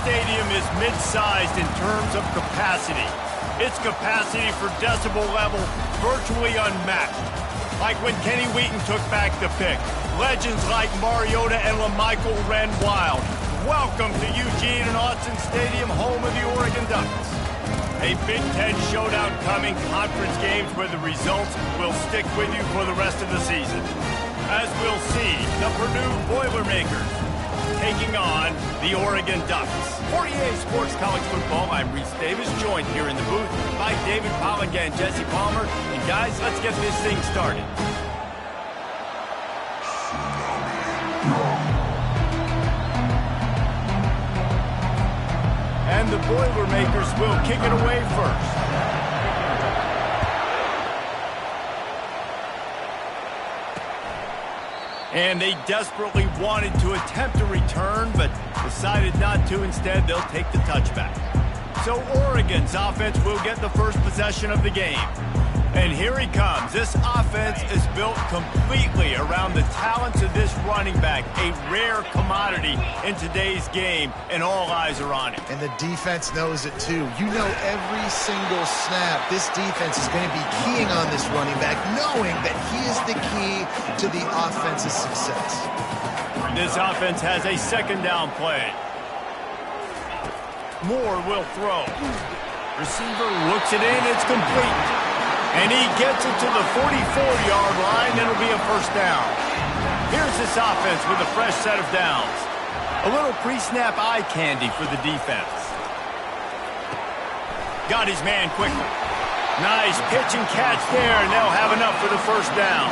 stadium is mid-sized in terms of capacity. Its capacity for decibel level virtually unmatched. Like when Kenny Wheaton took back the pick. Legends like Mariota and LaMichael ran wild. Welcome to Eugene and Autzen Stadium, home of the Oregon Ducks. A Big Ten showdown coming, conference games where the results will stick with you for the rest of the season. As we'll see, the Purdue Boilermakers taking on the Oregon Ducks. For EA Sports College Football, I'm Reese Davis, joined here in the booth by David Pollock and Jesse Palmer. And guys, let's get this thing started. And the Boilermakers will kick it away first. And they desperately wanted to attempt a return, but decided not to. Instead, they'll take the touchback. So Oregon's offense will get the first possession of the game. And here he comes. This offense is built completely around the talents of this running back, a rare commodity in today's game, and all eyes are on it. And the defense knows it too. You know, every single snap, this defense is going to be keying on this running back, knowing that he is the key to the offense's success. This offense has a second down play. Moore will throw. Receiver looks it in, it's complete. And he gets it to the 44-yard line. It'll be a first down. Here's this offense with a fresh set of downs. A little pre-snap eye candy for the defense. Got his man quickly. Nice pitch and catch there, and they'll have enough for the first down.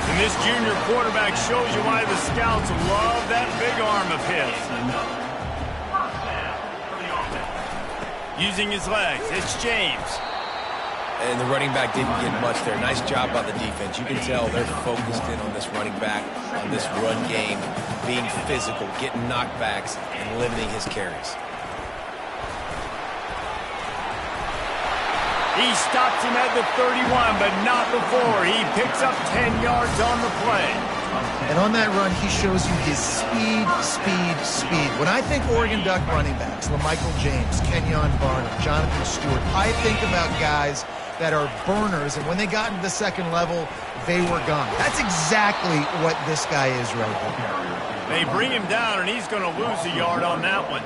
And this junior quarterback shows you why the scouts love that big arm of his. Using his legs, it's James. And the running back didn't get much there. Nice job by the defense. You can tell they're focused in on this running back, on this run game, being physical, getting knockbacks, and limiting his carries. He stops him at the 31, but not before. He picks up 10 yards on the play. And on that run, he shows you his speed. When I think Oregon Duck running backs, LaMichael James, Kenyon Barnum, Jonathan Stewart, I think about guys that are burners, and when they got into the second level, they were gone. That's exactly what this guy is right now. They bring him down, and he's going to lose a yard on that one.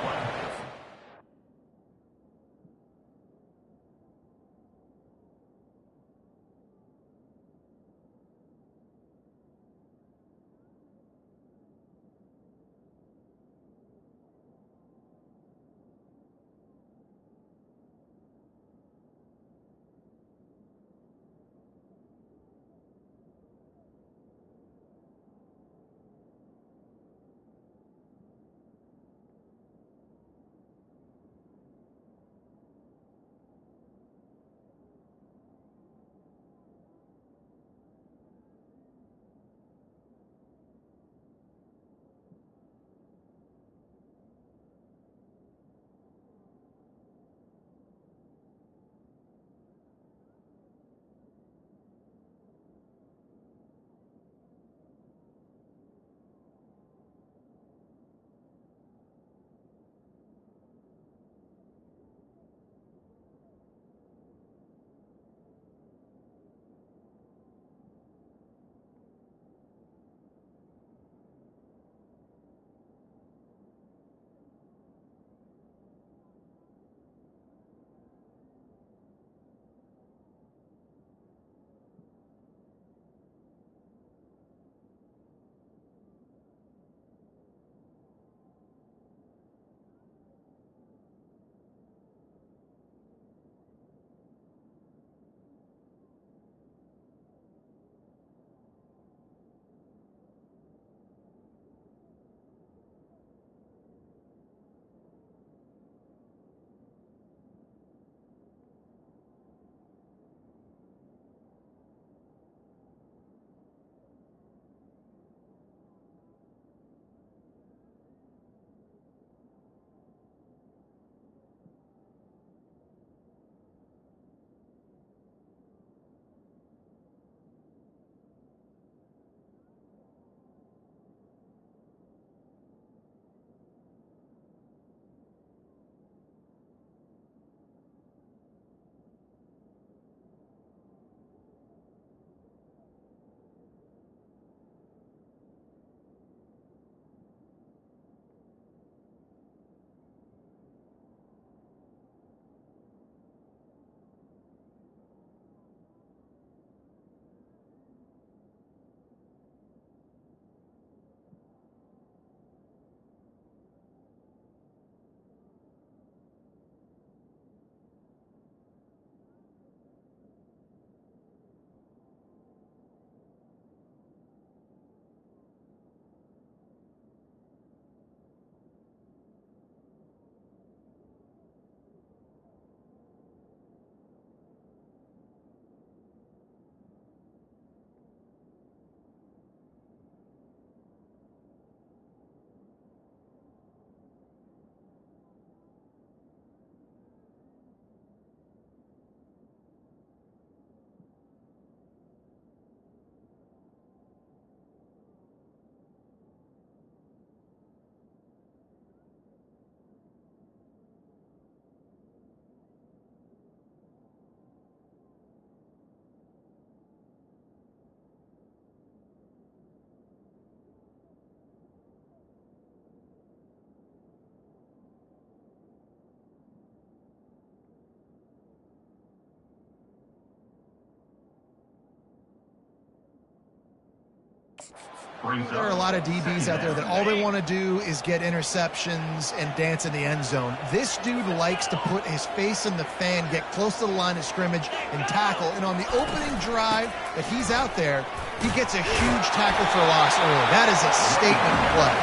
There are a lot of DBs out there that all they want to do is get interceptions and dance in the end zone. This dude likes to put his face in the fan, get close to the line of scrimmage, and tackle. And on the opening drive that he's out there, he gets a huge tackle for loss early. That is a statement play.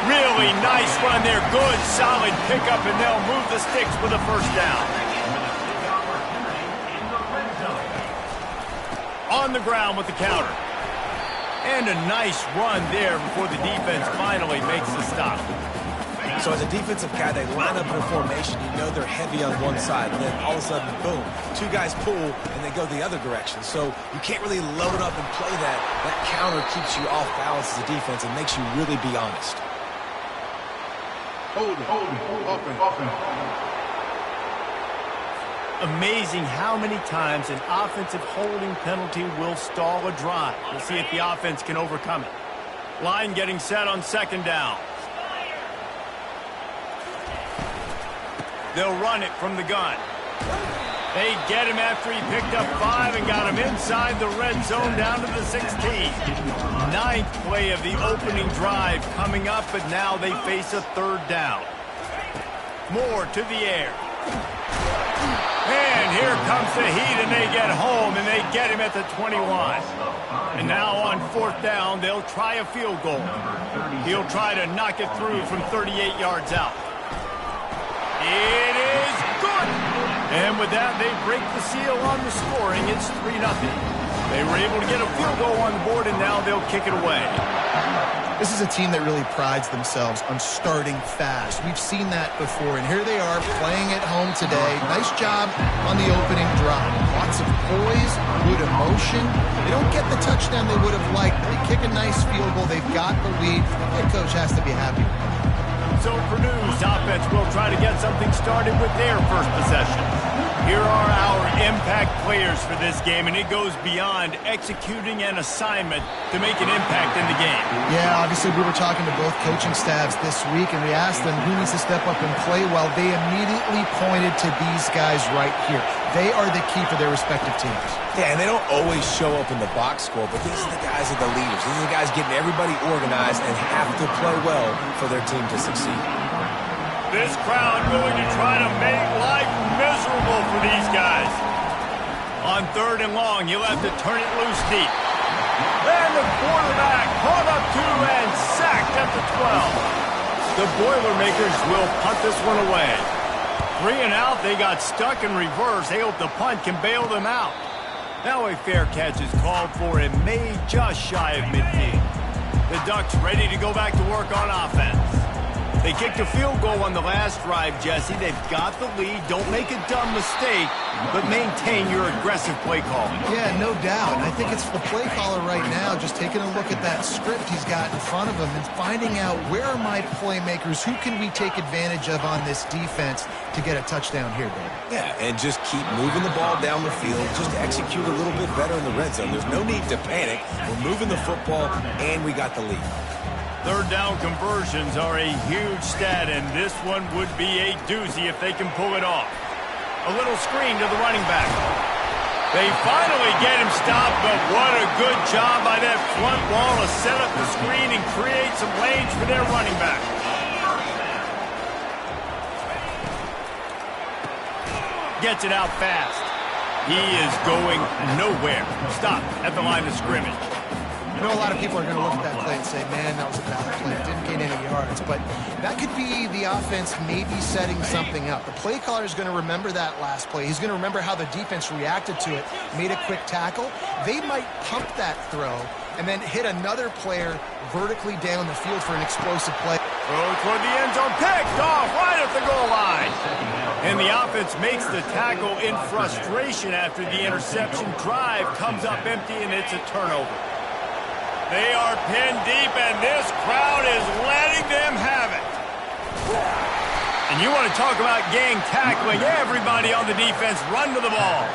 Really nice run there. Good, solid pickup, and they'll move the sticks with a first down. On the ground with the counter. And a nice run there before the defense finally makes the stop. So as a defensive guy, they line up in a formation. You know they're heavy on one side. And then all of a sudden, boom, two guys pull, and they go the other direction. So you can't really load up and play that. That counter keeps you off balance as a defense and makes you really be honest. Hold it. Amazing how many times an offensive holding penalty will stall a drive. We'll see if the offense can overcome it. Line getting set on second down. They'll run it from the gun. They get him after he picked up 5 and got him inside the red zone down to the 16. Ninth play of the opening drive coming up, but now they face a third down. Moore to the air. And here comes the heat, and they get home, and they get him at the 21. And now on fourth down, they'll try a field goal. He'll try to knock it through from 38 yards out. It is good! And with that, they break the seal on the scoring. It's 3-0. They were able to get a field goal on the board, and now they'll kick it away. This is a team that really prides themselves on starting fast. We've seen that before, and here they are playing at home today. Nice job on the opening drive. Lots of poise, good emotion. They don't get the touchdown they would have liked. They kick a nice field goal. They've got the lead. The head coach has to be happy. So Purdue's offense will try to get something started with their first possession. Here are our impact players for this game, and it goes beyond executing an assignment to make an impact in the game. Yeah, obviously we were talking to both coaching staffs this week, and we asked them who needs to step up and play well. They immediately pointed to these guys right here. They are the key for their respective teams. Yeah, and they don't always show up in the box score, but these are the guys that are the leaders. These are the guys getting everybody organized and have to play well for their team to succeed. This crowd going to try to make life miserable for these guys. On third and long, he'll have to turn it loose deep. And the quarterback caught up to and sacked at the 12. The Boilermakers will punt this one away. 3 and out, they got stuck in reverse. They hope the punt can bail them out. Now a fair catch is called for and made just shy of midfield. The Ducks ready to go back to work on offense. They kicked a field goal on the last drive, Jesse. They've got the lead. Don't make a dumb mistake, but maintain your aggressive play calling. Yeah, no doubt. I think it's the play caller right now just taking a look at that script he's got in front of him and finding out where are my playmakers, who can we take advantage of on this defense to get a touchdown here, Dave. Yeah, and just keep moving the ball down the field. Just execute a little bit better in the red zone. There's no need to panic. We're moving the football, and we got the lead. Third down conversions are a huge stat, and this one would be a doozy if they can pull it off. A little screen to the running back. They finally get him stopped, but what a good job by that front wall to set up the screen and create some lanes for their running back. Gets it out fast. He is going nowhere. Stop at the line of scrimmage. I know a lot of people are going to look at that play and say, man, that was a bad play. It didn't gain any yards. But that could be the offense maybe setting something up. The play caller is going to remember that last play. He's going to remember how the defense reacted to it, made a quick tackle. They might pump that throw and then hit another player vertically down the field for an explosive play. Throw toward the end zone, picked off right at the goal line. And the offense makes the tackle in frustration after the interception. Drive comes up empty, and it's a turnover. They are pinned deep, and this crowd is letting them have it. And you want to talk about gang tackling. Everybody on the defense run to the ball.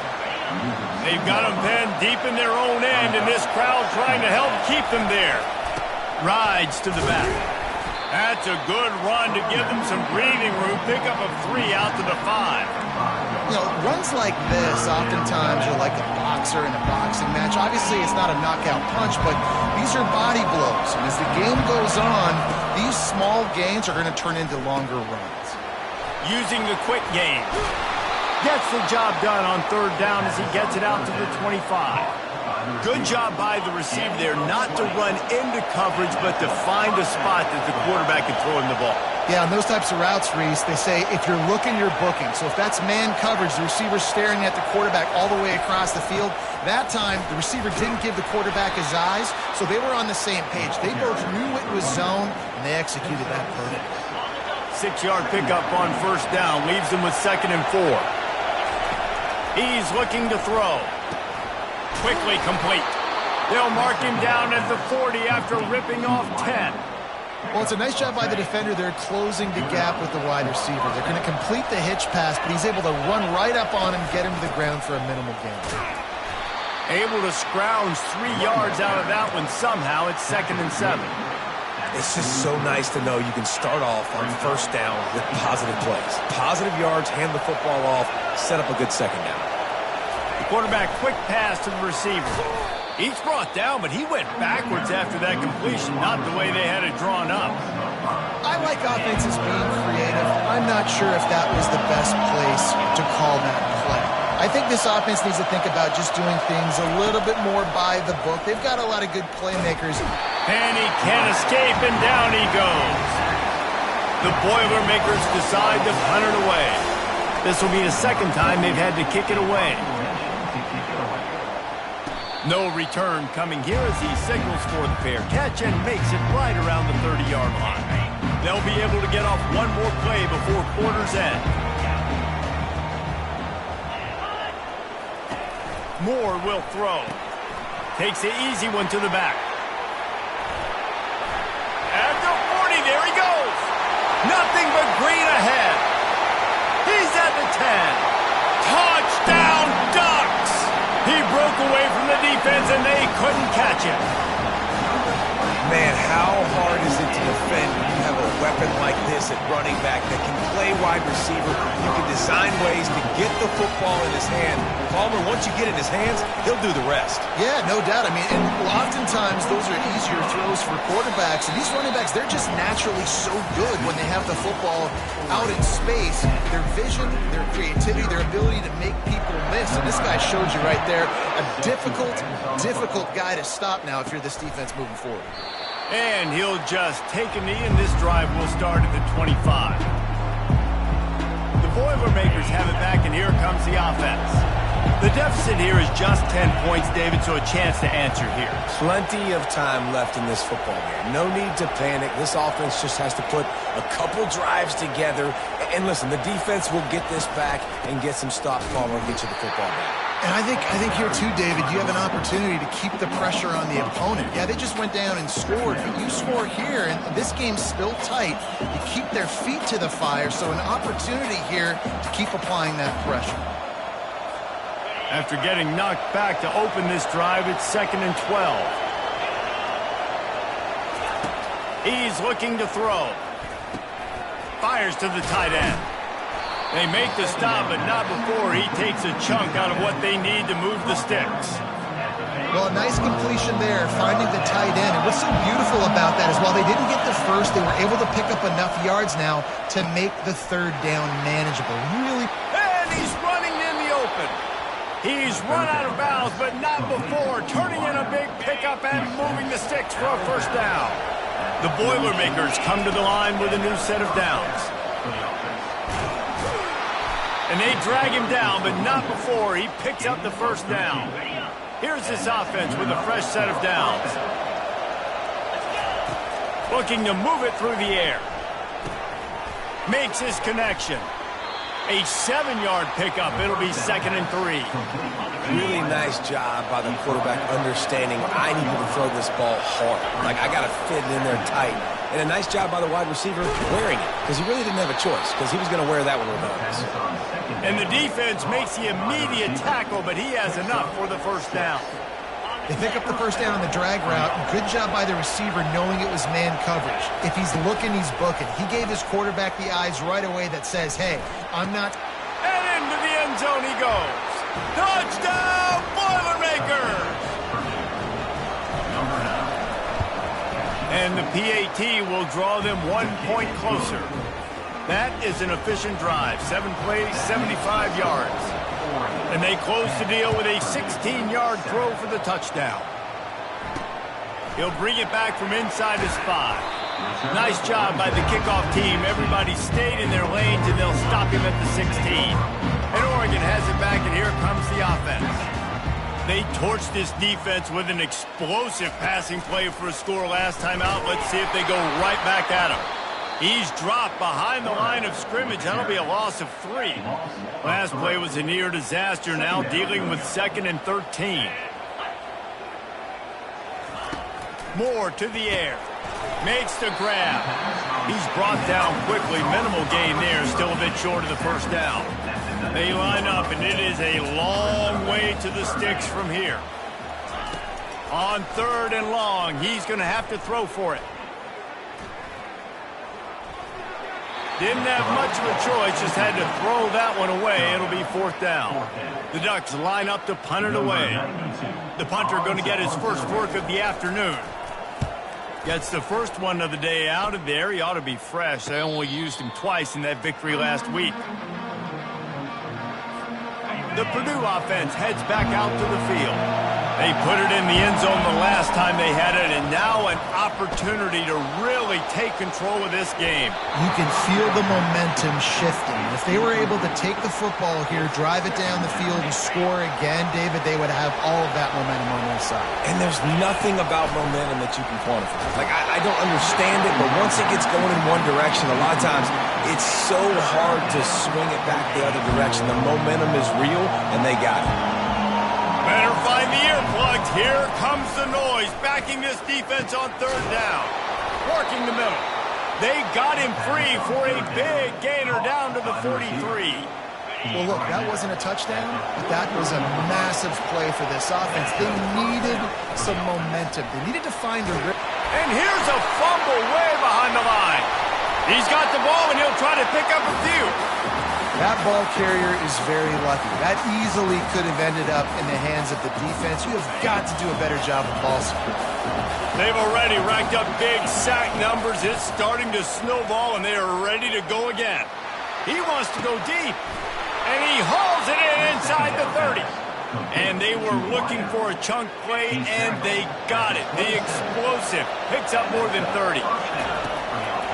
They've got them pinned deep in their own end, and this crowd trying to help keep them there. Rides to the back. That's a good run to give them some breathing room. Pick up a 3 out to the 5. You know, runs like this oftentimes are like a boxer in a boxing match. Obviously, it's not a knockout punch, but these are body blows. And as the game goes on, these small gains are going to turn into longer runs. Using the quick game. Gets the job done on third down as he gets it out to the 25. Good job by the receiver there not to run into coverage, but to find a spot that the quarterback can throw him the ball. Yeah, on those types of routes, Reese, they say if you're looking, you're booking. So if that's man coverage, the receiver's staring at the quarterback all the way across the field. That time, the receiver didn't give the quarterback his eyes, so they were on the same page. They both knew it was zone, and they executed that perfectly. 6-yard pickup on first down leaves him with 2nd and 4. He's looking to throw. Quickly complete. They'll mark him down at the 40 after ripping off 10. Well, it's a nice job by the defender. They're closing the gap with the wide receiver. They're going to complete the hitch pass, but he's able to run right up on him, get him to the ground for a minimal gain. Able to scrounge 3 yards out of that one somehow. It's 2nd and 7. It's just so nice to know you can start off on first down with positive plays. Positive yards, hand the football off, set up a good second down. The quarterback quick pass to the receiver. He's brought down, but he went backwards after that completion, not the way they had it drawn up. I like offenses being creative. I'm not sure if that was the best place to call that play. I think this offense needs to think about just doing things a little bit more by the book. They've got a lot of good playmakers. And he can't escape, and down he goes. The Boilermakers decide to punt it away. This will be the 2nd time they've had to kick it away. No return coming here as he signals for the fair catch and makes it right around the 30-yard line. They'll be able to get off one more play before quarter's end. Moore will throw. Takes the easy one to the back. At the 40, there he goes. Nothing but green ahead. He's at the 10. Touchdown, Ducks! He broke away from the defense and they couldn't catch him. Man, how hard is it to defend when you have a weapon like this at running back that can play wide receiver? You can design ways to get the football in his hand. Palmer, once you get it in his hands, he'll do the rest. Yeah, no doubt. I mean, and oftentimes those are easier throws for quarterbacks. And these running backs, they're just naturally so good when they have the football out in space. Their vision, their creativity, their ability to make people miss. And this guy showed you right there a difficult guy to stop now if you're this defense moving forward. And he'll just take a knee, and this drive will start at the 25. The Boilermakers have it back, and here comes the offense. The deficit here is just 10 points, David, so a chance to answer here. Plenty of time left in this football game. No need to panic. This offense just has to put a couple drives together. And listen, the defense will get this back and get some stops, Palmer, and get you the football back. And I think here too, David, you have an opportunity to keep the pressure on the opponent. Yeah, they just went down and scored, but you score here, and this game's still tight. You keep their feet to the fire, so an opportunity here to keep applying that pressure. After getting knocked back to open this drive, it's 2nd and 12. He's looking to throw. Fires to the tight end. They make the stop, but not before he takes a chunk out of what they need to move the sticks. Well, a nice completion there, finding the tight end. And what's so beautiful about that is while they didn't get the first, they were able to pick up enough yards now to make the 3rd down manageable. Really. And he's running in the open. He's run out of bounds, but not before turning in a big pickup and moving the sticks for a first down. The Boilermakers come to the line with a new set of downs. And they drag him down, but not before he picks up the first down. Here's this offense with a fresh set of downs. Looking to move it through the air. Makes his connection. A 7-yard pickup. It'll be 2nd and 3. Really nice job by the quarterback understanding I need to throw this ball hard. Like, I got to fit it in there tight. And a nice job by the wide receiver wearing it, because he really didn't have a choice, because he was going to wear that one regardless. And the defense makes the immediate tackle, but he has enough for the first down. They pick up the first down on the drag route. Good job by the receiver knowing it was man coverage. If he's looking, he's booking. He gave his quarterback the eyes right away that says, hey, I'm not... And into the end zone he goes. Touchdown, Boilermakers! And the PAT will draw them 1 point closer. That is an efficient drive. 7 plays, 75 yards. And they close the deal with a 16-yard throw for the touchdown. He'll bring it back from inside his 5. Nice job by the kickoff team. Everybody stayed in their lanes, and they'll stop him at the 16. And Oregon has it back, and here comes the offense. They torched this defense with an explosive passing play for a score last time out. Let's see if they go right back at him. He's dropped behind the line of scrimmage. That'll be a loss of 3. Last play was a near disaster. Now dealing with 2nd and 13. Moore to the air. Makes the grab. He's brought down quickly. Minimal gain there. Still a bit short of the first down. They line up, and it is a long way to the sticks from here. On 3rd and long, he's going to have to throw for it. Didn't have much of a choice, just had to throw that one away. It'll be 4th down. The Ducks line up to punt it away. The punter going to get his first work of the afternoon. Gets the first one of the day out of there. He ought to be fresh. They only used him twice in that victory last week. The Purdue offense heads back out to the field. They put it in the end zone the last time they had it, and now an opportunity to really take control of this game. You can feel the momentum shifting. If they were able to take the football here, drive it down the field, and score again, David, they would have all of that momentum on their side. And there's nothing about momentum that you can quantify. Like, I don't understand it, but once it gets going in one direction, a lot of times it's so hard to swing it back the other direction. The momentum is real, and they got it. Better find the earplugs. Here comes the noise, backing this defense on 3rd down. Working the middle. They got him free for a big gainer down to the 43. Well, look, that wasn't a touchdown, but that was a massive play for this offense. They needed some momentum. They needed to find a rip. And here's a fumble way behind the line. He's got the ball, and he'll try to pick up a few. That ball carrier is very lucky. That easily could have ended up in the hands of the defense. You have got to do a better job of ball security. They've already racked up big sack numbers. It's starting to snowball, and they are ready to go again. He wants to go deep, and he hauls it in inside the 30. And they were looking for a chunk play, and they got it. The explosive picks up more than 30.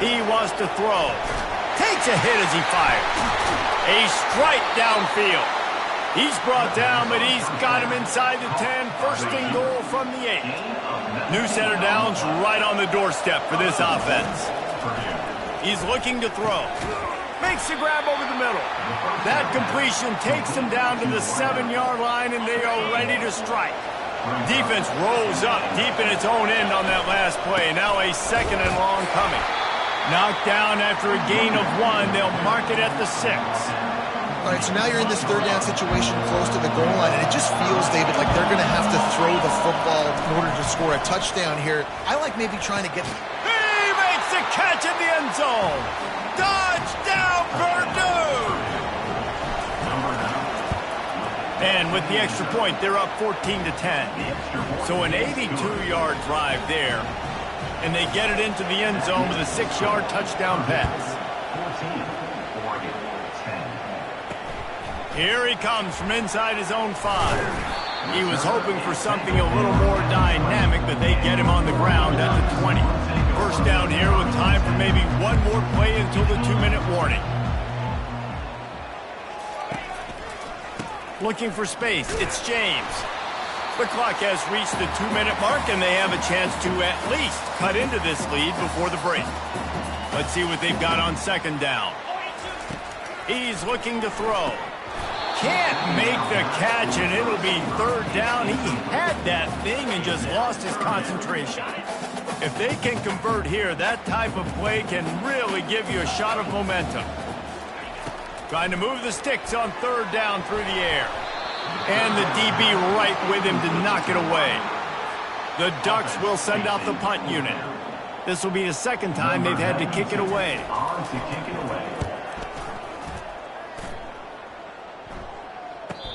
He wants to throw. Takes a hit as he fires. A strike downfield. He's brought down, but he's got him inside the 10. First and goal from the 8. New set of downs right on the doorstep for this offense. He's looking to throw. Makes the grab over the middle. That completion takes him down to the 7-yard line, and they are ready to strike. Defense rolls up deep in its own end on that last play. Now a 2nd and long coming. Knocked down after a gain of 1. They'll mark it at the 6. All right, so now you're in this 3rd down situation close to the goal line, and it just feels, David, like they're going to have to throw the football in order to score a touchdown here. I like maybe trying to get... He makes the catch in the end zone. Touchdown, Purdue! And with the extra point, they're up 14-10. So an 82-yard drive there. And they get it into the end zone with a 6-yard touchdown pass. Here he comes from inside his own 5. He was hoping for something a little more dynamic, but they get him on the ground at the 20. First down here with time for maybe one more play until the 2-minute warning. Looking for space, it's James. The clock has reached the 2-minute mark, and they have a chance to at least cut into this lead before the break. Let's see what they've got on 2nd down. He's looking to throw. Can't make the catch, and it'll be 3rd down. He had that thing and just lost his concentration. If they can convert here, that type of play can really give you a shot of momentum. Trying to move the sticks on 3rd down through the air. And the DB right with him to knock it away. The Ducks will send out the punt unit. This will be the 2nd time they've had to kick it away.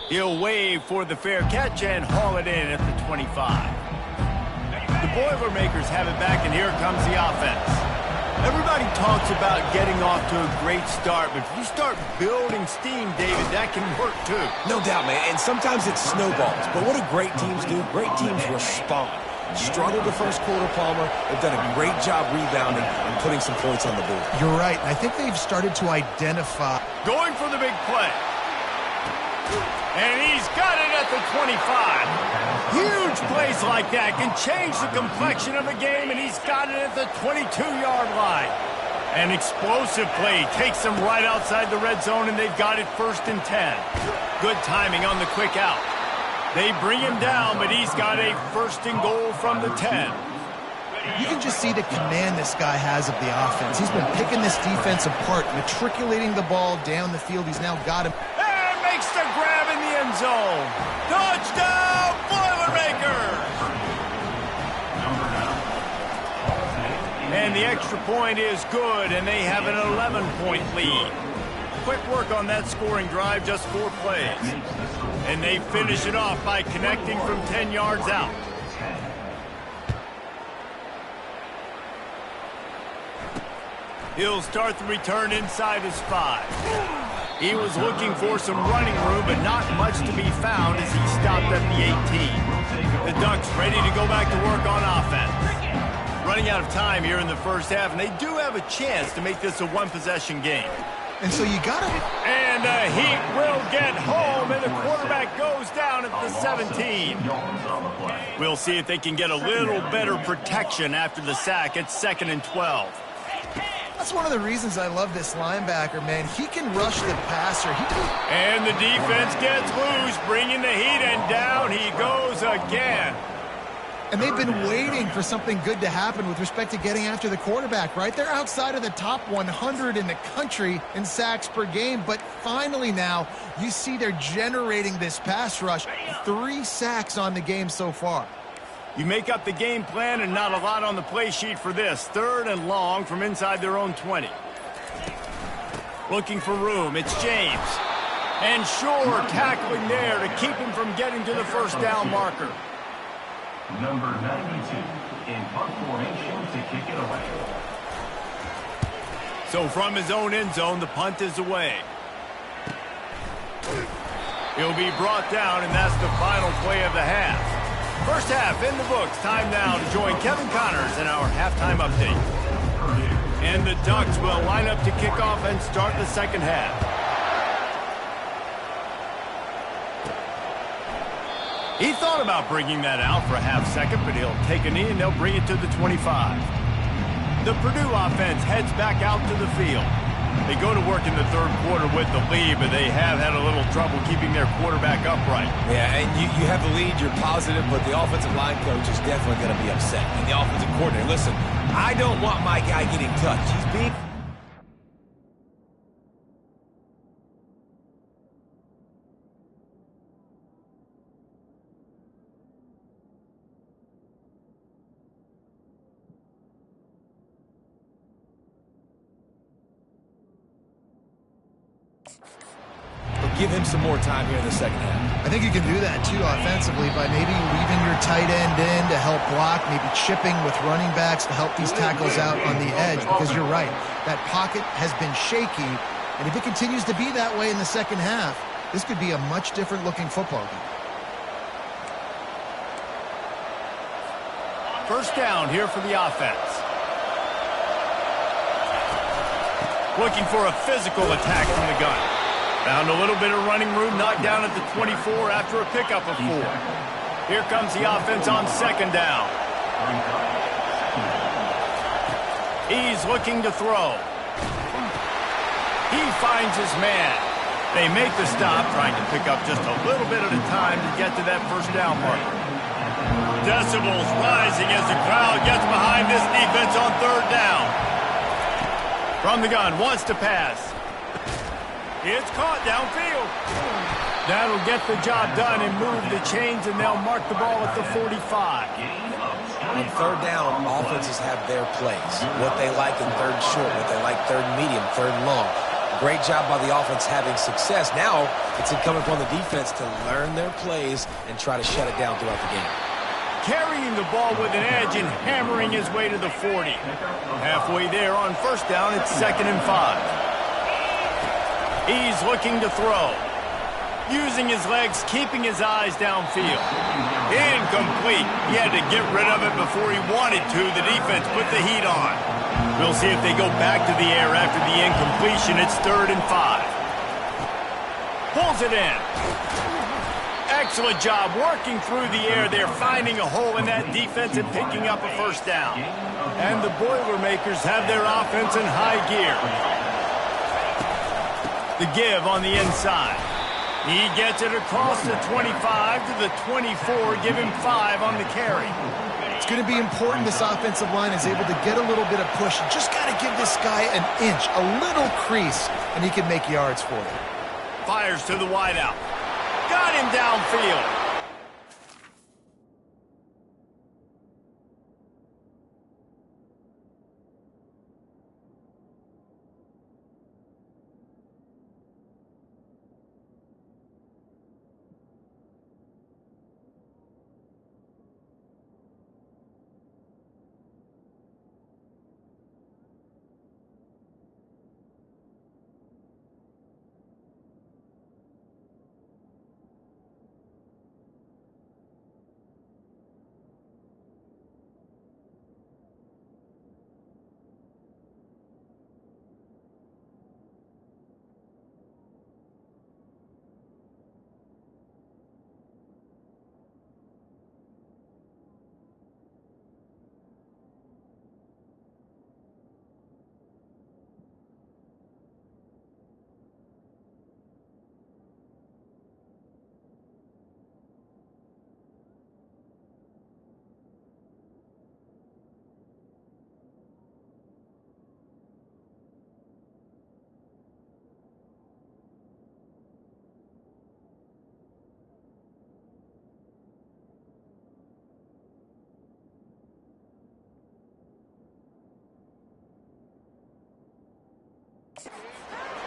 He'll wave for the fair catch and haul it in at the 25. The Boilermakers have it back, and here comes the offense. Everybody talks about getting off to a great start, but if you start building steam, David, that can work too. No doubt, man, and sometimes it snowballs. But what do great teams do? Great teams respond. Struggled the first quarter, Palmer. They've done a great job rebounding and putting some points on the board. You're right. I think they've started to identify. Going for the big play. And he's got it at the 25. Huge plays like that can change the complexion of a game, and he's got it at the 22-yard line. An explosive play takes them right outside the red zone, and they've got it 1st and 10. Good timing on the quick out. They bring him down, but he's got a 1st and goal from the 10. You can just see the command this guy has of the offense. He's been picking this defense apart, matriculating the ball down the field. He's now got him. And makes the grab in the end zone. Touchdown, Boilermakers! And the extra point is good, and they have an 11-point lead. Quick work on that scoring drive, just 4 plays. And they finish it off by connecting from 10 yards out. He'll start the return inside his 5. He was looking for some running room, but not much to be found as he stopped at the 18. The Ducks ready to go back to work on offense. Running out of time here in the first half, and they do have a chance to make this a one-possession game. And so you got to... And the Heat will get home, and the quarterback goes down at the 17. We'll see if they can get a little better protection after the sack at 2nd and 12. That's one of the reasons I love this linebacker, man. He can rush the passer. And the defense gets loose, bringing the Heat, and down he goes again. And they've been waiting for something good to happen with respect to getting after the quarterback, right? They're outside of the top 100 in the country in sacks per game, but finally now you see they're generating this pass rush. 3 sacks on the game so far. You make up the game plan and not a lot on the play sheet for this. 3rd and long from inside their own 20. Looking for room, it's James. And Shore tackling there to keep him from getting to the first down marker. Number 92 in punt formation to kick it away. So from his own end zone, the punt is away. He'll be brought down, and that's the final play of the half. First half in the books. Time now to join Kevin Connors in our halftime update. And the Ducks will line up to kick off and start the second half. He thought about bringing that out for a half second, but he'll take a knee and they'll bring it to the 25. The Purdue offense heads back out to the field. They go to work in the 3rd quarter with the lead, but they have had a little trouble keeping their quarterback upright. Yeah, and you have the lead, you're positive, but the offensive line coach is definitely going to be upset. And the offensive coordinator, listen, I don't want my guy getting touched. He's being... Give him some more time here in the second half. I think you can do that, too, offensively, by maybe leaving your tight end in to help block, maybe chipping with running backs to help these tackles out on the edge, because you're right. That pocket has been shaky, and if it continues to be that way in the second half, this could be a much different-looking football game. First down here for the offense. Looking for a physical attack from the gun. Found a little bit of running room, knocked down at the 24 after a pickup of 4. Here comes the offense on 2nd down. He's looking to throw. He finds his man. They make the stop, trying to pick up just a little bit at a time to get to that first down mark. Decibels rising as the crowd gets behind this defense on 3rd down. From the gun, wants to pass. It's caught downfield. That'll get the job done and move the chains, and they'll mark the ball at the 45. On 3rd down, offenses have their plays. What they like in 3rd short, what they like 3rd medium, 3rd long. Great job by the offense having success. Now it's incumbent upon the defense to learn their plays and try to shut it down throughout the game. Carrying the ball with an edge and hammering his way to the 40. Halfway there on first down, it's 2nd and 5. He's looking to throw. Using his legs, keeping his eyes downfield. Incomplete. He had to get rid of it before he wanted to. The defense put the heat on. We'll see if they go back to the air after the incompletion. It's 3rd and 5. Pulls it in. Excellent job working through the air there, finding a hole in that defense and picking up a first down. And the Boilermakers have their offense in high gear. The give on the inside. He gets it across the 25 to the 24, give him 5 on the carry. It's going to be important this offensive line is able to get a little bit of push. You just got to give this guy an inch, a little crease, and he can make yards for you. Fires to the wideout. Got him downfield.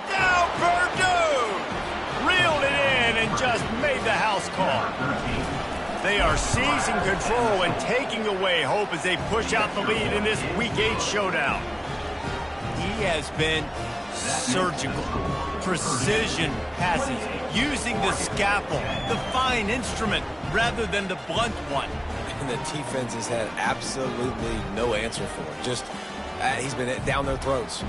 Now Purdue! Reeled it in and just made the house call. They are seizing control and taking away hope as they push out the lead in this Week 8 showdown. He has been surgical. Precision passes, using the scalpel, the fine instrument, rather than the blunt one. And the defense has had absolutely no answer for it. Just, he's been down their throats.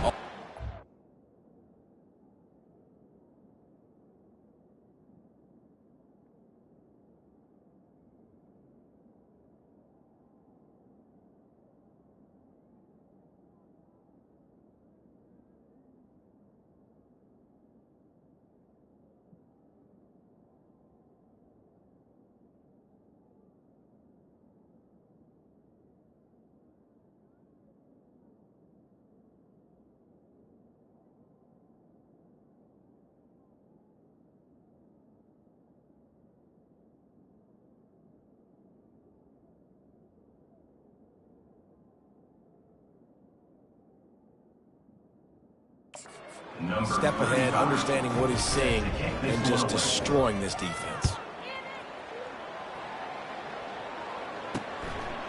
Step ahead, understanding what he's seeing, and just destroying this defense.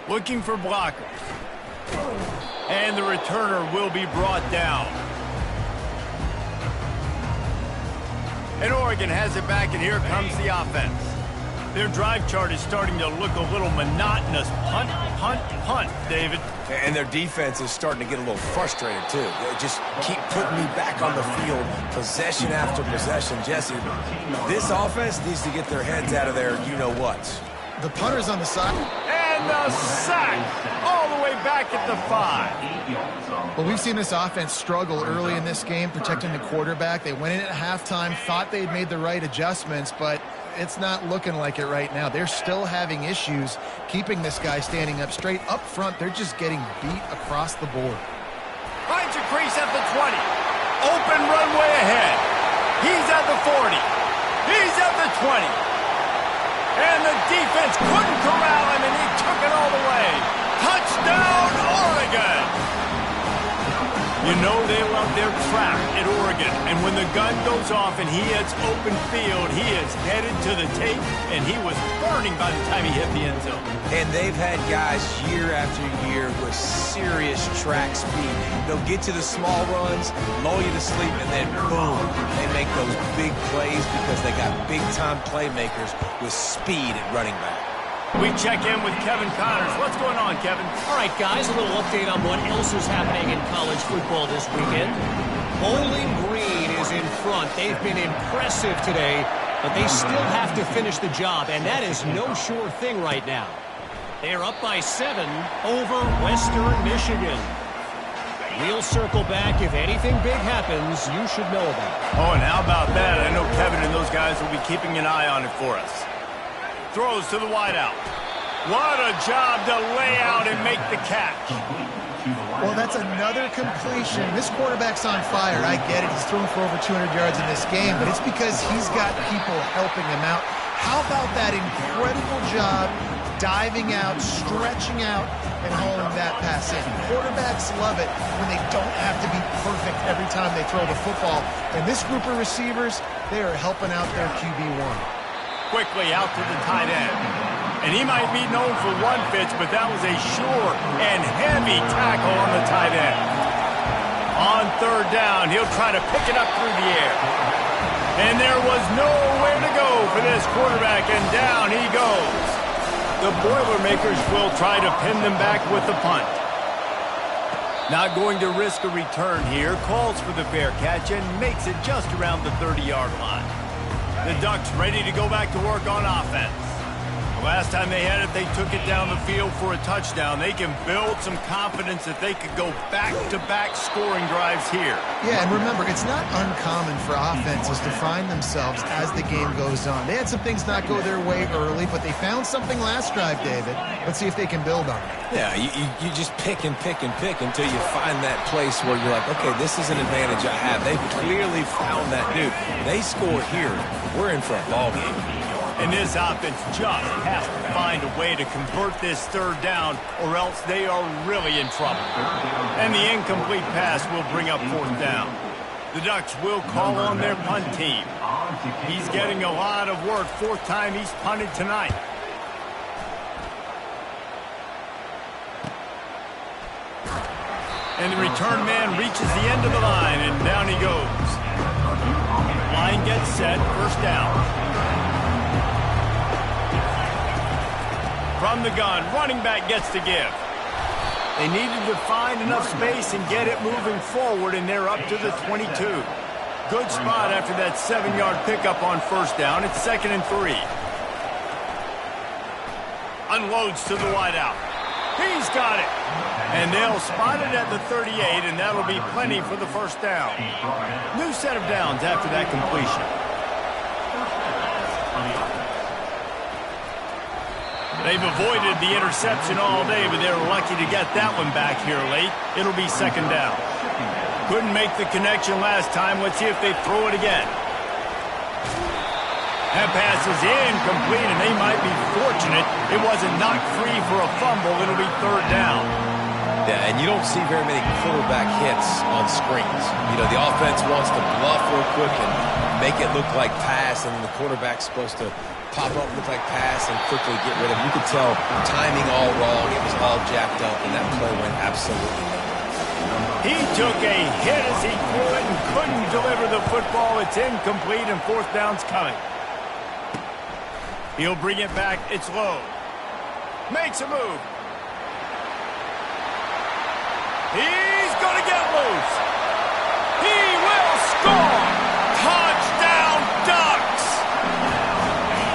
Looking for blockers. And the returner will be brought down. And Oregon has it back, and here comes the offense. Their drive chart is starting to look a little monotonous. Punt, punt, punt, David. And their defense is starting to get a little frustrated, too. They just keep putting me back on the field, possession after possession. Jesse, this offense needs to get their heads out of their you-know-whats. The punter's on the side. And the sack all the way back at the 5. Well, we've seen this offense struggle early in this game, protecting the quarterback. They went in at halftime, thought they'd made the right adjustments, but it's not looking like it right now. They're still having issues keeping this guy standing up straight. Up front, they're just getting beat across the board. Finds a crease at the 20. Open runway ahead. He's at the 40. He's at the 20. And the defense couldn't corral him, and he took it all the way. Touchdown, Oregon! You know they love their trap at Oregon, and when the gun goes off and he hits open field, he is headed to the tape, and he was burning by the time he hit the end zone. And they've had guys year after year with serious track speed. They'll get to the small runs, lull you to sleep, and then boom, they make those big plays because they got big-time playmakers with speed at running back. We check in with Kevin Connors. What's going on, Kevin? All right, guys, a little update on what else is happening in college football this weekend. Bowling Green is in front. They've been impressive today, but they still have to finish the job, and that is no sure thing right now. They're up by 7 over Western Michigan. We'll circle back. If anything big happens, you should know about it. Oh, and how about that? I know Kevin and those guys will be keeping an eye on it for us. Throws to the wideout. What a job to lay out and make the catch. Well, that's another completion. This quarterback's on fire. I get it. He's thrown for over 200 yards in this game, but it's because he's got people helping him out. How about that incredible job diving out, stretching out, and hauling that pass in? Quarterbacks love it when they don't have to be perfect every time they throw the football. And this group of receivers, they are helping out their QB1. Quickly out to the tight end. And he might be known for one pitch, but that was a sure and heavy tackle on the tight end. On third down, he'll try to pick it up through the air. And there was nowhere to go for this quarterback, and down he goes. The Boilermakers will try to pin them back with the punt. Not going to risk a return here. Calls for the fair catch and makes it just around the 30-yard line. The Ducks ready to go back to work on offense. The last time they had it, they took it down the field for a touchdown. They can build some confidence that they could go back-to-back scoring drives here. Yeah, and remember, it's not uncommon for offenses to find themselves as the game goes on. They had some things not go their way early, but they found something last drive, David. Let's see if they can build on it. Yeah, you just pick and pick and pick until you find that place where you're like, okay, this is an advantage I have. They've clearly found that dude. They score here. We're in for a ball game. And this offense just has to find a way to convert this third down, or else they are really in trouble. And the incomplete pass will bring up fourth down. The Ducks will call on their punt team. He's getting a lot of work. Fourth time he's punted tonight. And the return man reaches the end of the line, and down he goes. Line gets set, first down. From the gun, running back gets to give. They needed to find enough space and get it moving forward, and they're up to the 22. Good spot after that 7-yard pickup on first down. It's 2nd and 3. Unloads to the wideout. He's got it. And they'll spot it at the 38, and that'll be plenty for the first down. New set of downs after that completion. They've avoided the interception all day, but they're lucky to get that one back here late. It'll be 2nd down. Couldn't make the connection last time. Let's see if they throw it again. That pass is incomplete, and they might be fortunate it wasn't knocked free for a fumble. It'll be 3rd down. Yeah, and you don't see very many quarterback hits on screens. You know, the offense wants to bluff real quick and make it look like pass, and then the quarterback's supposed to pop up, look like pass, and quickly get rid of it. You could tell timing all wrong. It was all jacked up, and that play went absolutely nowhere. He took a hit as he threw it and couldn't deliver the football. It's incomplete, and 4th down's coming. He'll bring it back. It's low. Makes a move. He's going to get loose. He will score. Touchdown, Ducks.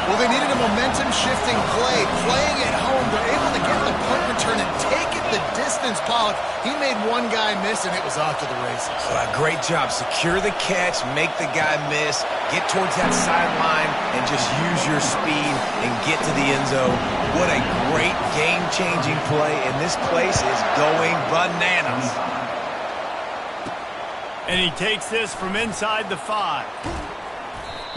Well, they needed a momentum-shifting play. Playing at home, they're able to get the punt return and take it the distance. Pollock, he made one guy miss, and it was off to the races. Great job. Secure the catch, make the guy miss, get towards that sideline, and just use your speed and get to the end zone. What a great game-changing play, and this place is going bananas. And he takes this from inside the 5.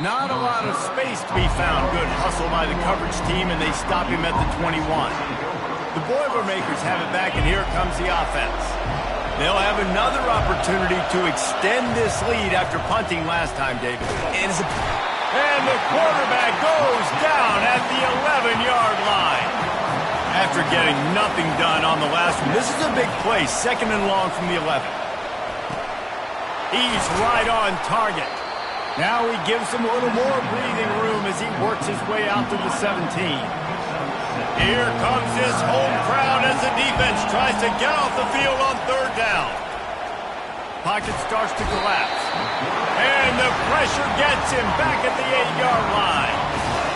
Not a lot of space to be found. Good hustle by the coverage team, and they stop him at the 21. The Boilermakers have it back, and here comes the offense. They'll have another opportunity to extend this lead after punting last time, David. And the quarterback goes down at the 11-yard line. After getting nothing done on the last one, this is a big play, 2nd and long from the 11. He's right on target. Now he gives him a little more breathing room as he works his way out to the 17. Here comes this home crowd as the defense tries to get off the field on 3rd down. Pocket starts to collapse. And the pressure gets him back at the 8-yard line.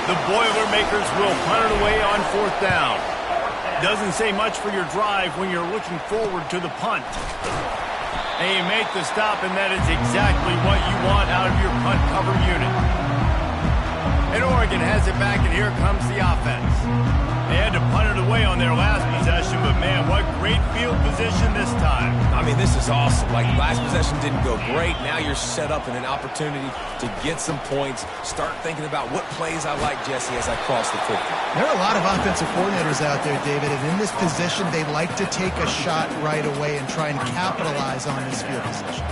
The Boilermakers will punt it away on 4th down. Doesn't say much for your drive when you're looking forward to the punt. And you make the stop, and that is exactly what you want out of your punt cover unit. And Oregon has it back, and here comes the offense. They had to punt it away on their last possession, but man, what great field position this time. I mean, this is awesome. Like, last possession didn't go great. Now you're set up in an opportunity to get some points. Start thinking about what plays I like, Jesse, as I cross the 50. There are a lot of offensive coordinators out there, David, and in this position, they like to take a shot right away and try and capitalize on this field position.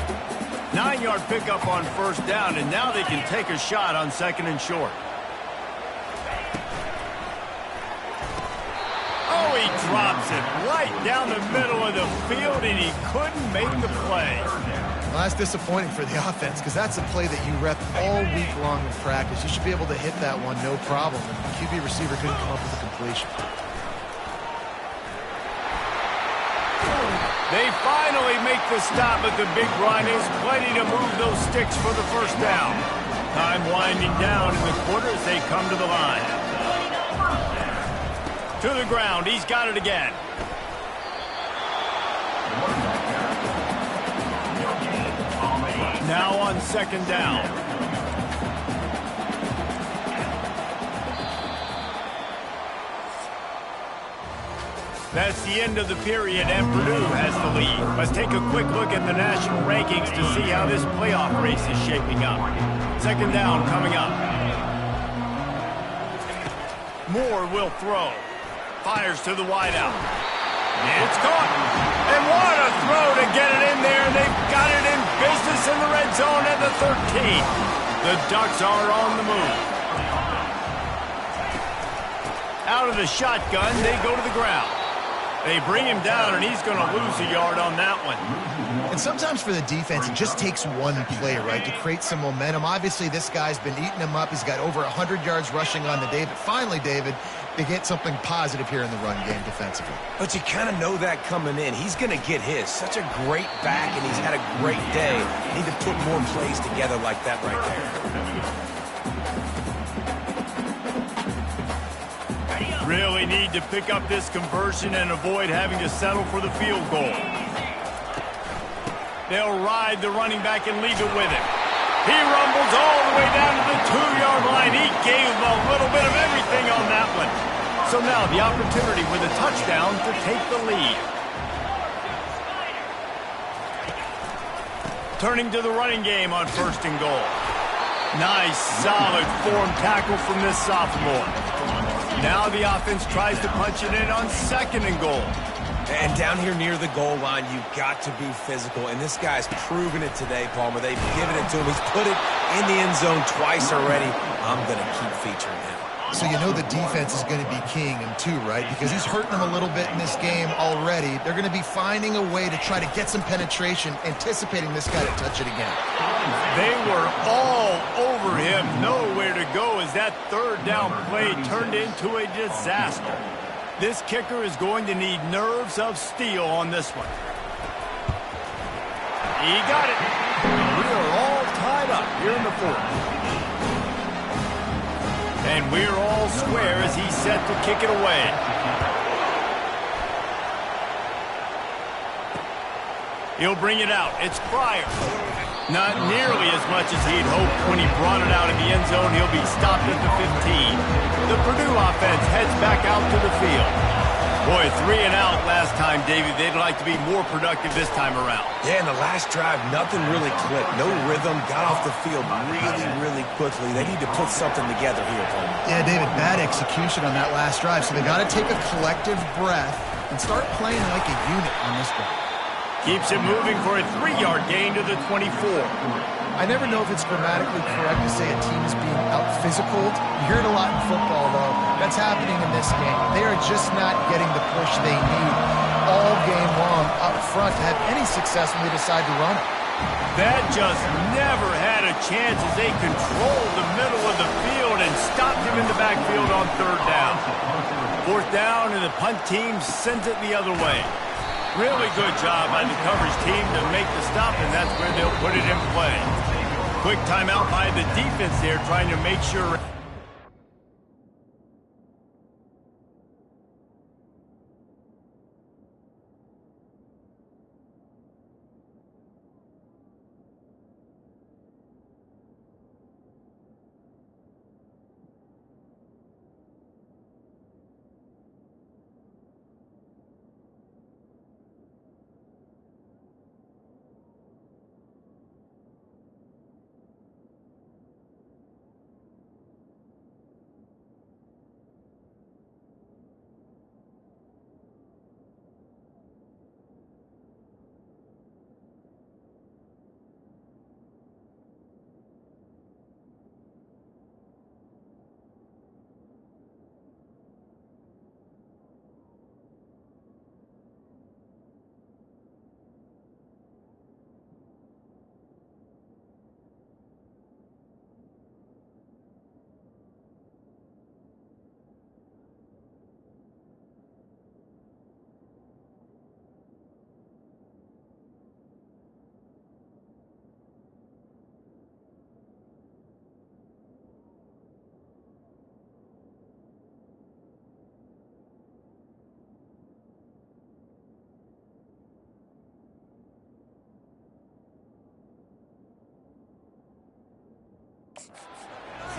9-yard pickup on 1st down, and now they can take a shot on 2nd and short. Oh, he drops it right down the middle of the field, and he couldn't make the play. Well, that's disappointing for the offense because that's a play that you rep all week long in practice. You should be able to hit that one no problem. And the QB receiver couldn't come up with a completion. They finally make the stop, but the big run is plenty to move those sticks for the 1st down. Time winding down in the quarter as they come to the line. To the ground. He's got it again. Now on 2nd down. That's the end of the period, and Purdue has the lead. Let's take a quick look at the national rankings to see how this playoff race is shaping up. 2nd down coming up. Moore will throw. Fires to the wideout. It's caught. And what a throw to get it in there. They've got it in business in the red zone at the 13. The Ducks are on the move. Out of the shotgun, they go to the ground. They bring him down, and he's going to lose a yard on that one. And sometimes for the defense, it just takes one play, right, to create some momentum. Obviously, this guy's been eating him up. He's got over 100 yards rushing on the day. But finally, David, they get something positive here in the run game defensively. But you kind of know that coming in. He's going to get his. Such a great back, and he's had a great day. Need to put more plays together like that right there. Really need to pick up this conversion and avoid having to settle for the field goal. They'll ride the running back and leave it with him. He rumbles all the way down to the 2-yard line. He gave a little bit of everything on that one. So now the opportunity with a touchdown to take the lead. Turning to the running game on 1st and goal. Nice, solid form tackle from this sophomore. Now the offense tries to punch it in on 2nd and goal. And down here near the goal line, you've got to be physical. And this guy's proven it today, Palmer. They've given it to him. He's put it in the end zone twice already. I'm going to keep featuring him. So you know the defense is going to be keying him too, right? Because he's hurting them a little bit in this game already. They're going to be finding a way to try to get some penetration, anticipating this guy to touch it again. They were all over him. Nowhere to go as that 3rd down play turned into a disaster. This kicker is going to need nerves of steel on this one. He got it. We are all tied up here in the 4th. And we're all square as he's set to kick it away. He'll bring it out. It's Pryor. Not nearly as much as he'd hoped when he brought it out in the end zone. He'll be stopped at the 15. The Purdue offense heads back out to the field. Boy, 3 and out last time, David. They'd like to be more productive this time around. Yeah, in the last drive, nothing really clicked. No rhythm. Got off the field really, really quickly. They need to put something together here, Palmer. Yeah, David, bad execution on that last drive. So they got to take a collective breath and start playing like a unit on this one. Keeps it moving for a 3-yard gain to the 24. I never know if it's grammatically correct to say a team is being out-physicaled. You hear it a lot in football, though. That's happening in this game. They are just not getting the push they need all game long up front to have any success when they decide to run it. That just never had a chance as they controlled the middle of the field and stopped him in the backfield on 3rd down. 4th down, and the punt team sends it the other way. Really good job by the coverage team to make the stop, and that's where they'll put it in play. Quick timeout by the defense there, trying to make sure.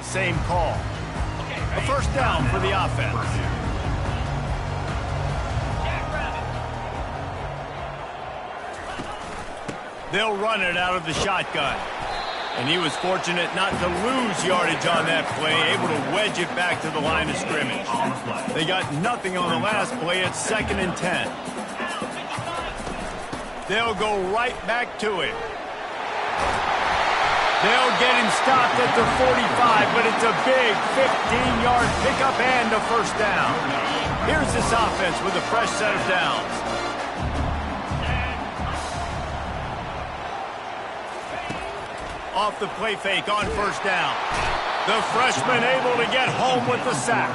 Same call. A 1st down for the offense. They'll run it out of the shotgun. And he was fortunate not to lose yardage on that play, able to wedge it back to the line of scrimmage. They got nothing on the last play. It's 2nd and 10. They'll go right back to it. They'll get him stopped at the 45, but it's a big 15-yard pickup and a 1st down. Here's this offense with a fresh set of downs. Off the play fake on 1st down. The freshman able to get home with the sack.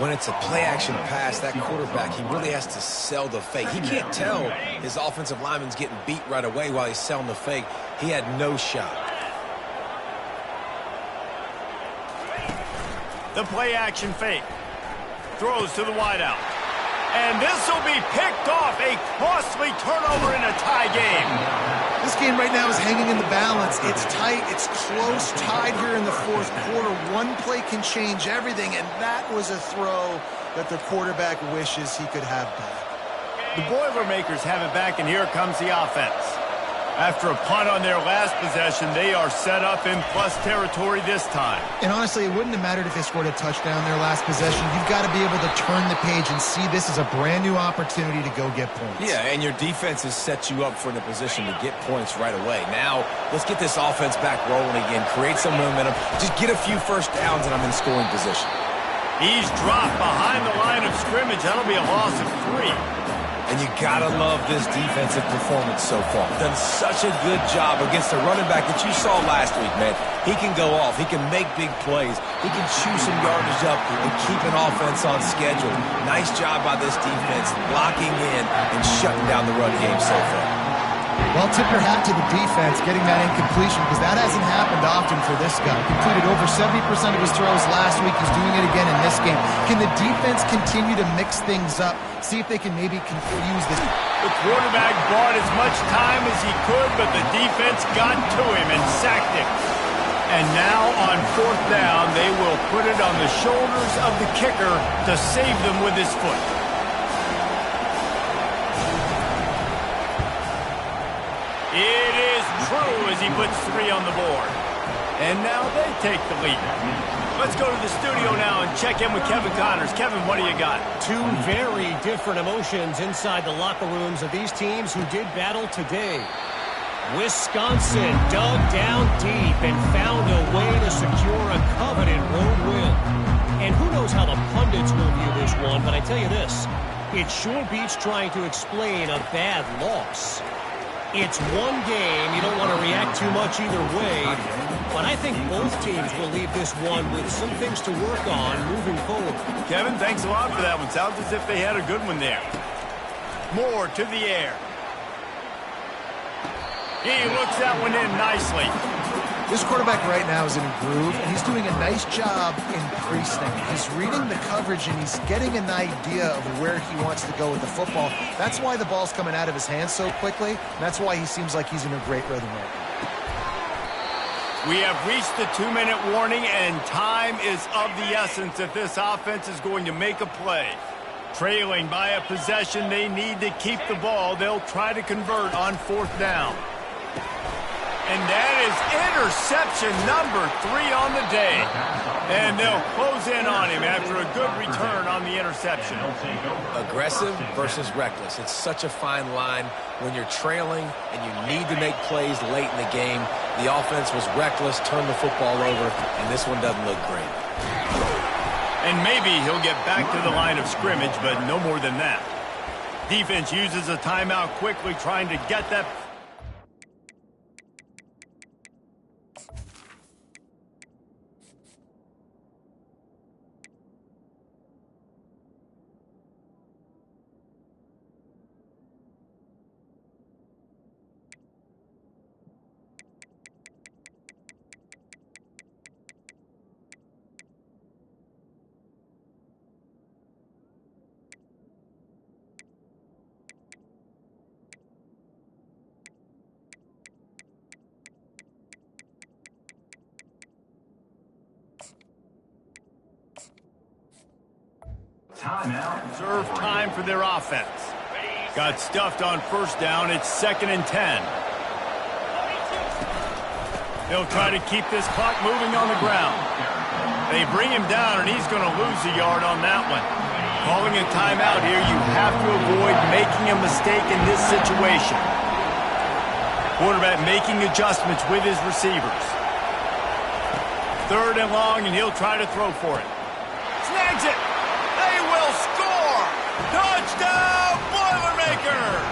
When it's a play-action pass, that quarterback, he really has to sell the fake. He can't tell his offensive lineman's getting beat right away while he's selling the fake. He had no shot. The play-action fake. Throws to the wideout. And this will be picked off. A costly turnover in a tie game. This game right now is hanging in the balance. It's tight. It's close. Tied here in the 4th quarter. One play can change everything, and that was a throw that the quarterback wishes he could have back. The Boilermakers have it back, and here comes the offense. After a punt on their last possession, they are set up in plus territory this time. And honestly, it wouldn't have mattered if they scored a touchdown their last possession. You've got to be able to turn the page and see this as a brand new opportunity to go get points. Yeah, and your defense has set you up for the position to get points right away. Now, let's get this offense back rolling again, create some momentum, just get a few 1st downs, and I'm in scoring position. He's dropped behind the line of scrimmage. That'll be a loss of 3. And you gotta love this defensive performance so far. Done such a good job against a running back that you saw last week, man. He can go off. He can make big plays. He can chew some yardage up and keep an offense on schedule. Nice job by this defense blocking in and shutting down the run game so far. Well, tip your hat to the defense getting that incompletion, because that hasn't happened often for this guy. Completed over 70% of his throws last week. He's doing it again in this game. Can the defense continue to mix things up? See if they can maybe confuse this. The quarterback bought as much time as he could, but the defense got to him and sacked him. And now on 4th down, they will put it on the shoulders of the kicker to save them with his foot. It is true as he puts 3 on the board. And now they take the lead. Let's go to the studio now and check in with Kevin Connors. Kevin, what do you got? Two very different emotions inside the locker rooms of these teams who did battle today. Wisconsin dug down deep and found a way to secure a coveted road win. And who knows how the pundits will view this one, but I tell you this, it sure beats trying to explain a bad loss. It's one game. You don't want to react too much either way. But I think both teams will leave this one with some things to work on moving forward. Kevin, thanks a lot for that one. Sounds as if they had a good one there. Moore to the air. He looks that one in nicely. This quarterback right now is in a groove, and he's doing a nice job increasing. He's reading the coverage, and he's getting an idea of where he wants to go with the football. That's why the ball's coming out of his hands so quickly, and that's why he seems like he's in a great rhythm right now. We have reached the 2-minute warning, and time is of the essence if this offense is going to make a play. Trailing by a possession, they need to keep the ball. They'll try to convert on 4th down. And that is interception number 3 on the day. And they'll close in on him after a good return on the interception. Aggressive versus reckless. It's such a fine line when you're trailing and you need to make plays late in the game. The offense was reckless, turned the football over, and this one doesn't look great. And maybe he'll get back to the line of scrimmage, but no more than that. Defense uses a timeout quickly, trying to get that. Timeout. Serve time for their offense. Got stuffed on 1st down. It's 2nd and 10. They'll try to keep this clock moving on the ground. They bring him down, and he's going to lose a yard on that one. Calling a timeout here, you have to avoid making a mistake in this situation. Quarterback making adjustments with his receivers. 3rd and long, and he'll try to throw for it. Snags it. They will score! Touchdown, Boilermakers!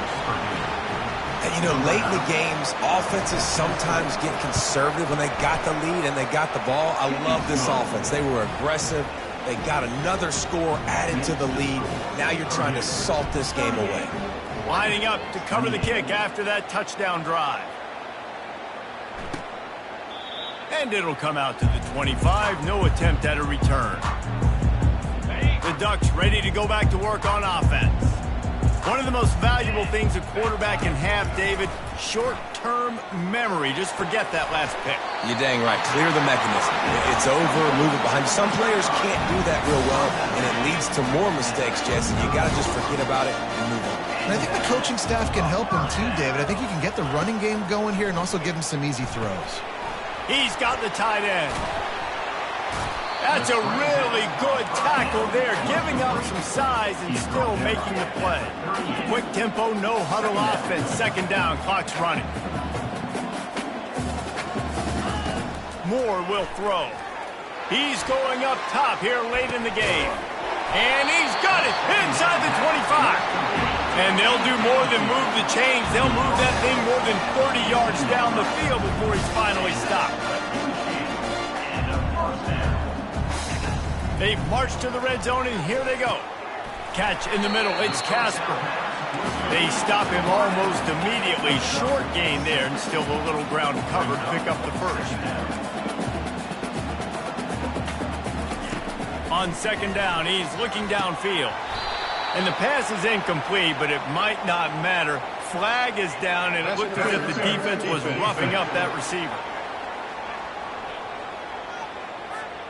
And, you know, late in the games, offenses sometimes get conservative when they got the lead and they got the ball. I love this offense. They were aggressive. They got another score added to the lead. Now you're trying to salt this game away. Lining up to cover the kick after that touchdown drive. And it'll come out to the 25. No attempt at a return. The Ducks ready to go back to work on offense. One of the most valuable things a quarterback can have, David, short-term memory. Just forget that last pick. You're dang right. Clear the mechanism. It's over, move it behind you. Some players can't do that real well, and it leads to more mistakes, Jesse. You got to just forget about it and move on. And I think the coaching staff can help him too, David. I think you can get the running game going here and also give him some easy throws. He's got the tight end. That's a really good tackle there, giving up some size and still making the play. Quick tempo, no huddle offense. 2nd down, clock's running. Moore will throw. He's going up top here late in the game. And he's got it inside the 25. And they'll do more than move the chains. They'll move that thing more than 30 yards down the field before he's finally stopped. They've marched to the red zone, and here they go. Catch in the middle. It's Casper. They stop him almost immediately. Short gain there, and still a little ground covered. Pick up the 1st. On 2nd down, he's looking downfield. And the pass is incomplete, but it might not matter. Flag is down, and it looked as if the defense was roughing up that receiver.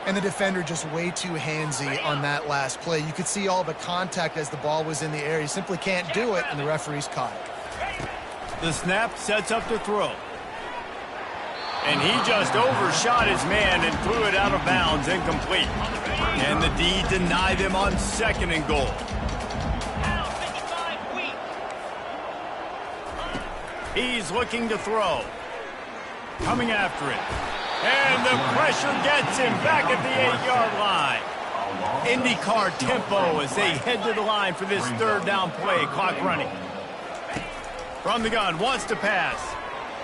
And the defender just way too handsy on that last play. You could see all the contact as the ball was in the air. He simply can't do it, and the referee's caught it. The snap sets up the throw. And he just overshot his man and threw it out of bounds, incomplete. And the D denied him on 2nd and goal. He's looking to throw. Coming after it. And the pressure gets him back at the 8-yard line. IndyCar tempo as they head to the line for this 3rd down play. Clock running. From the gun, wants to pass.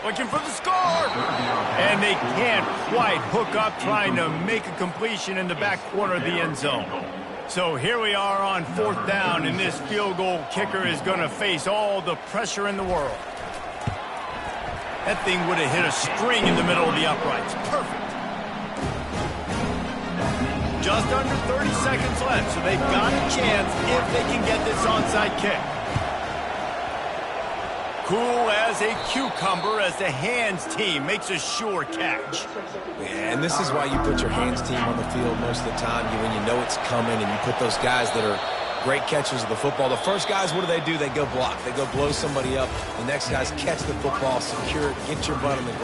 Looking for the score. And they can't quite hook up, trying to make a completion in the back corner of the end zone. So here we are on 4th down, and this field goal kicker is going to face all the pressure in the world. That thing would have hit a string in the middle of the uprights. Perfect. Just under 30 seconds left, so they've got a chance if they can get this onside kick. Cool as a cucumber as the hands team makes a sure catch. Yeah, and this is why you put your hands team on the field most of the time, when you know it's coming, and you put those guys that are great catchers of the football. The first guys, what do? They go block. They go blow somebody up. The next guys catch the football, secure it, get your butt on the ground.